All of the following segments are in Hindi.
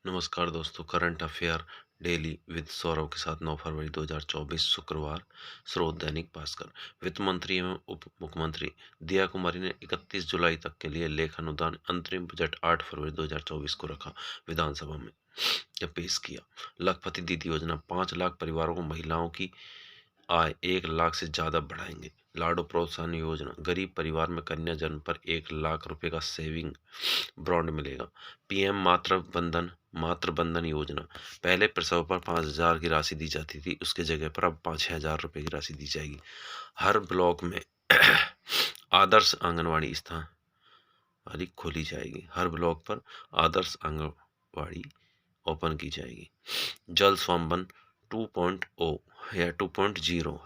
नमस्कार दोस्तों, current affair daily with Saurabh के साथ 9 फरवरी 2024 शुक्रवार। स्रोत दैनिक भास्कर। वित्त मंत्री एवं उप मुख्यमंत्री दिया कुमारी ने 31 जुलाई तक के लिए लेख अनुदान अंतरिम बजट 8 फरवरी 2024 को रखा विधानसभा में जब पेश किया। लखपति दीदी योजना 5 लाख परिवारों को महिलाओं की आय 1 लाख से ज्यादा बढ़ाएंगे। लाडो प्रोत्साहन योजना गरीब परिवार में कन्या जन्म पर 1 लाख रुपए का सेविंग बॉन्ड मिलेगा। पीएम मातृ बंधन योजना पहले प्रसव पर 5,000 की राशि दी जाती थी, उसके जगह पर अब 5,000 रुपए की राशि दी जाएगी। हर ब्लॉक में आदर्श आंगनवाड़ी स्थान खोली जाएगी। हर ब्लॉक पर आदर्श आंगनवाड़ी ओपन की जाएगी। जल स्वावलंबन 2.0 या 2.0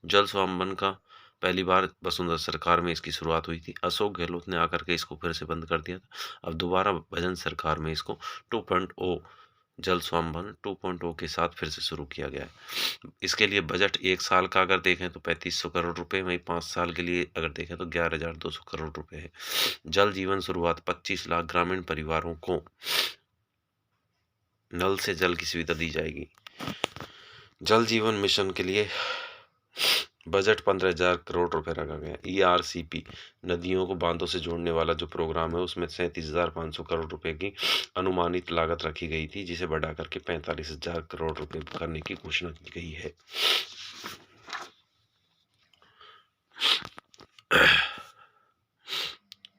जल स्वावलंबन का पहली बार वसुंधरा सरकार में इसकी शुरुआत हुई थी। अशोक गहलोत ने आकर के इसको फिर से बंद कर दिया था। अब दोबारा भजन सरकार में इसको 2.0 जल स्वावलंबन 2.0 के साथ फिर से शुरू किया गया है। इसके लिए बजट 1 साल का अगर देखें तो 3500 करोड़ रुपए, वहीं 5 साल के लिए अगर देखें तो 11,200 करोड़ रुपए है। जल जीवन शुरुआत 25 लाख ग्रामीण परिवारों को नल से जल की सुविधा दी जाएगी। जल जीवन मिशन के लिए बजट 15,000 करोड़ रुपए रखा गया। ERCP नदियों को बांधों से जोड़ने वाला जो प्रोग्राम है उसमें 37,500 करोड़ रुपए की अनुमानित लागत रखी गई थी, जिसे बढ़ा करके 45,000 करोड़ रुपए करने की घोषणा की गई है।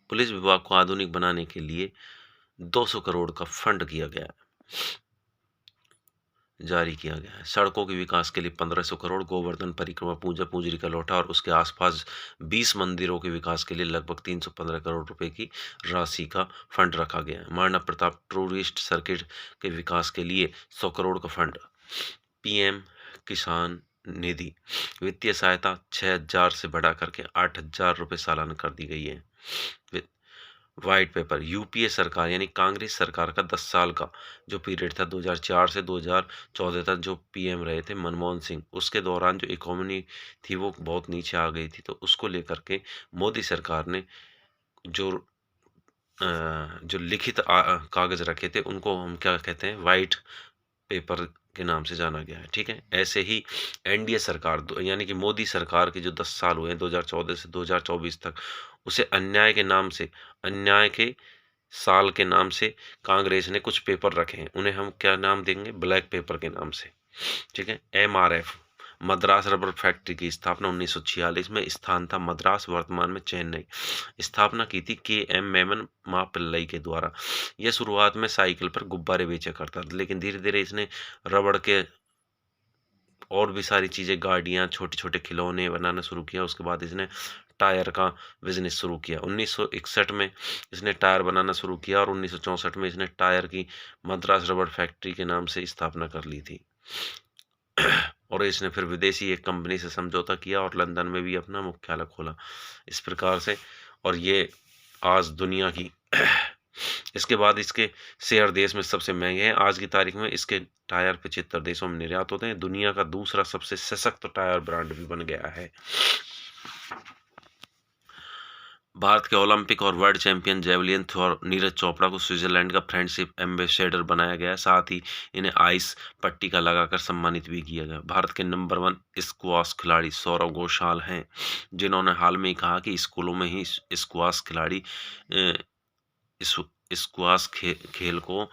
पुलिस विभाग को आधुनिक बनाने के लिए 200 करोड़ का फंड जारी किया गया है। सड़कों के विकास के लिए 1,500 करोड़, गोवर्धन परिक्रमा पूजा पूजरी का लौटा और उसके आसपास 20 मंदिरों के विकास के लिए लगभग 315 करोड़ रुपए की राशि का फंड रखा गया है। महाराणा प्रताप टूरिस्ट सर्किट के विकास के लिए 100 करोड़ का फंड। पीएम किसान निधि वित्तीय सहायता 6,000 से बढ़ा करके 8,000 रुपये सालाना कर दी गई है। व्हाइट पेपर यूपीए सरकार यानी कांग्रेस सरकार का 10 साल का जो पीरियड था 2004 से 2014 तक, जो पीएम रहे थे मनमोहन सिंह, उसके दौरान जो इकोनॉमी थी वो बहुत नीचे आ गई थी। तो उसको लेकर के मोदी सरकार ने जो लिखित कागज रखे थे उनको हम क्या कहते हैं, व्हाइट पेपर के नाम से जाना गया है। ठीक है, ऐसे ही एनडीए सरकार यानी कि मोदी सरकार के जो 10 साल हुए हैं 2014 से 2024 तक, उसे अन्याय के साल के नाम से कांग्रेस ने कुछ पेपर रखे हैं, उन्हें हम क्या नाम देंगे, ब्लैक पेपर के नाम से। ठीक है, MRF मद्रास रबर फैक्ट्री की स्थापना 1946 में, स्थान था मद्रास, वर्तमान में चेन्नई। स्थापना की थी KM मेमन मापिल्लई के द्वारा। यह शुरुआत में साइकिल पर गुब्बारे बेचा करता था, लेकिन धीरे धीरे इसने रबड़ के और भी सारी चीज़ें, गाड़ियाँ, छोटे छोटे खिलौने बनाना शुरू किया। उसके बाद इसने टायर का बिजनेस शुरू किया। 1961 में इसने टायर बनाना शुरू किया और 1964 में इसने टायर की मद्रास रबड़ फैक्ट्री के नाम से स्थापना कर ली थी। और इसने फिर विदेशी एक कंपनी से समझौता किया और लंदन में भी अपना मुख्यालय खोला इस प्रकार से। और ये आज दुनिया की इसके बाद इसके शेयर देश में सबसे महंगे हैं। आज की तारीख में इसके टायर 75 देशों में निर्यात होते हैं। दुनिया का दूसरा सबसे सशक्त टायर ब्रांड भी बन गया है। भारत के ओलंपिक और world champion javelin thrower Neeraj Chopra को स्विट्जरलैंड का फ्रेंडशिप एम्बेसडर बनाया गया। साथ ही इन्हें आइस पट्टिका लगाकर सम्मानित भी किया गया। भारत के नंबर 1 स्क्वाश खिलाड़ी सौरव घोषाल हैं, जिन्होंने हाल में ही कहा कि स्कूलों में ही स्क्वाश खेल को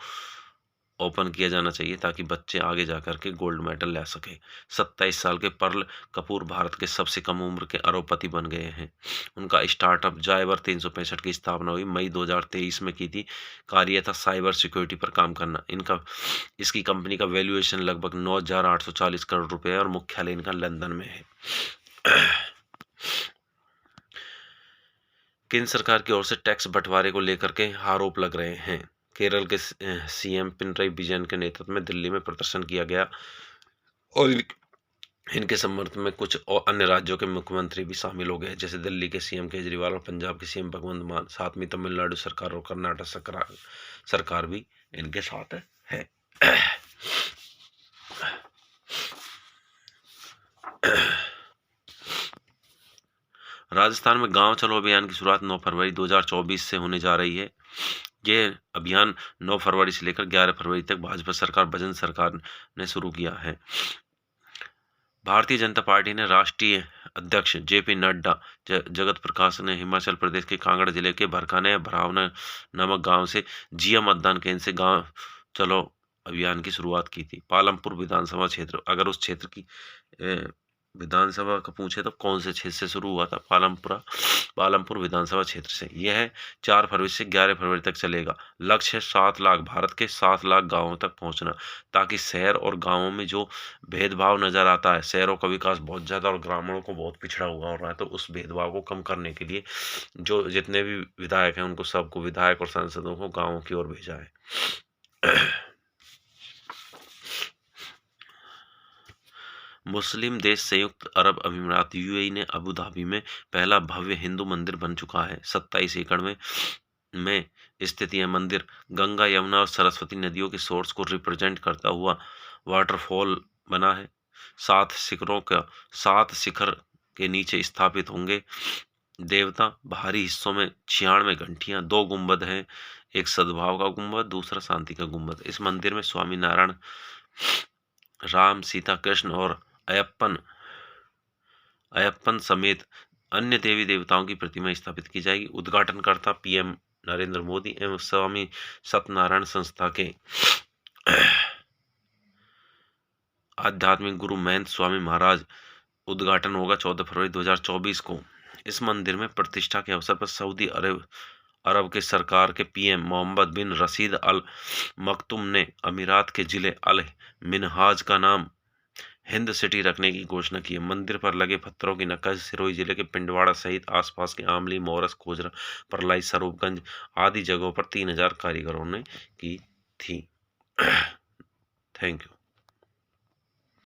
ओपन किया जाना चाहिए ताकि बच्चे आगे जाकर के गोल्ड मेडल ला सके। 27 साल के पर्ल कपूर भारत के सबसे कम उम्र के अरबपति बन गए हैं। उनका स्टार्टअप जायवर 365 की स्थापना हुई मई 2023 में की थी। कार्य था साइबर सिक्योरिटी पर काम करना। इसकी कंपनी का वैल्यूएशन लगभग 9,840 करोड़ रुपए है और मुख्यालय इनका लंदन में है। केंद्र सरकार की ओर से टैक्स बंटवारे को लेकर के आरोप लग रहे हैं। केरल के सीएम पिनराई विजयन के नेतृत्व में दिल्ली में प्रदर्शन किया गया और इनके समर्थन में कुछ और अन्य राज्यों के मुख्यमंत्री भी शामिल हो गए, जैसे दिल्ली के सीएम केजरीवाल और पंजाब के सीएम भगवंत मान। साथ में तमिलनाडु सरकार और कर्नाटक सरकार भी इनके साथ है। राजस्थान में गांव चलो अभियान की शुरुआत 9 फरवरी 2024 से होने जा रही है। ये अभियान 9 फरवरी से लेकर 11 फरवरी तक भाजपा सरकार बजन सरकार ने शुरू किया है। भारतीय जनता पार्टी ने राष्ट्रीय अध्यक्ष जेपी नड्डा, जगत प्रकाश ने हिमाचल प्रदेश के कांगड़ा जिले के भरखाने भरावना नामक गांव से जिया मतदान केंद्र से गांव चलो अभियान की शुरुआत की थी। पालमपुर विधानसभा क्षेत्र, अगर उस क्षेत्र की विधानसभा का पूछे तो कौन से क्षेत्र से शुरू हुआ था? पालमपुर विधानसभा क्षेत्र से। यह 4 फरवरी से 11 फरवरी तक चलेगा। लक्ष्य है 7 लाख, भारत के 7 लाख गांवों तक पहुंचना, ताकि शहर और गांवों में जो भेदभाव नजर आता है, शहरों का विकास बहुत ज्यादा और ग्रामीणों को बहुत पिछड़ा हुआ हो रहा है, तो उस भेदभाव को कम करने के लिए जो जितने भी विधायक हैं उनको सबको, विधायक और सांसदों को गाँवों की ओर भेजा है। मुस्लिम देश संयुक्त अरब अमीरात यूएई ने अबू धाबी में पहला भव्य हिंदू मंदिर बन चुका है। 27 एकड़ में स्थित यह मंदिर गंगा, यमुना और सरस्वती नदियों के सोर्स को रिप्रेजेंट करता हुआ वाटरफॉल बना है। 7 शिखर के नीचे स्थापित होंगे देवता। बाहरी हिस्सों में 96 घंटियां, 2 गुंबद हैं, एक सद्भाव का गुंबद, दूसरा शांति का गुंबद। इस मंदिर में स्वामी नारायण, राम, सीता, कृष्ण और अयप्पन समेत अन्य देवी देवताओं की प्रतिमा स्थापित की जाएगी। उद्घाटनकर्ता पीएम नरेंद्र मोदी एवं स्वामी सत्यनारायण संस्था के आध्यात्मिक गुरु महंत स्वामी महाराज। उद्घाटन होगा 14 फरवरी 2024 को। इस मंदिर में प्रतिष्ठा के अवसर पर सऊदी अरब के सरकार के पीएम मोहम्मद बिन रशीद अल मखतूम ने अमीरात के जिले अल मिनहाज का नाम हिंद सिटी रखने की घोषणा की है। मंदिर पर लगे पत्थरों की नक्काशी सिरोही जिले के पिंडवाड़ा सहित आसपास के आमली, मोरस, खोजरा, परलाई, स्वरूपगंज आदि जगहों पर 3000 कारीगरों ने की थी। Thank you.